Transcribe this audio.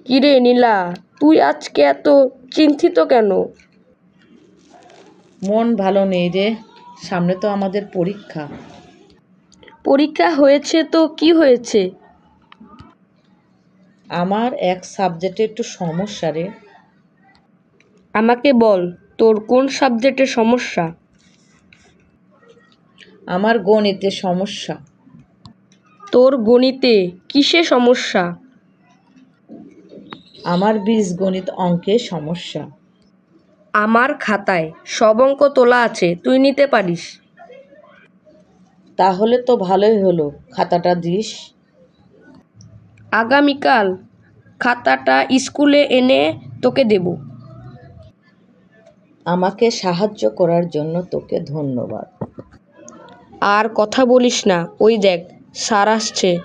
কিরে নীলা, তুই আজকে এত চিন্তিত কেন? মন ভালো নেই রে, সামনে তো আমাদের পরীক্ষা। পরীক্ষা হয়েছে তো কি হয়েছে? আমার এক সাবজেক্টে একটু সমস্যা রে। আমাকে বল, তোর কোন সাবজেক্টে সমস্যা? আমার গণিতে সমস্যা। তোর গণিতে কিসে সমস্যা? আমার বীজগণিত অঙ্কে সমস্যা। আমার খাতায় সব অঙ্ক তোলা আছে, তুই নিতে পারিস। তাহলে তো ভালোই হলো, খাতাটা দিস। আগামীকাল খাতাটা স্কুলে এনে তোকে দেব। আমাকে সাহায্য করার জন্য তোকে ধন্যবাদ। আর কথা বলিস না, ওই দেখ স্যার আসছে।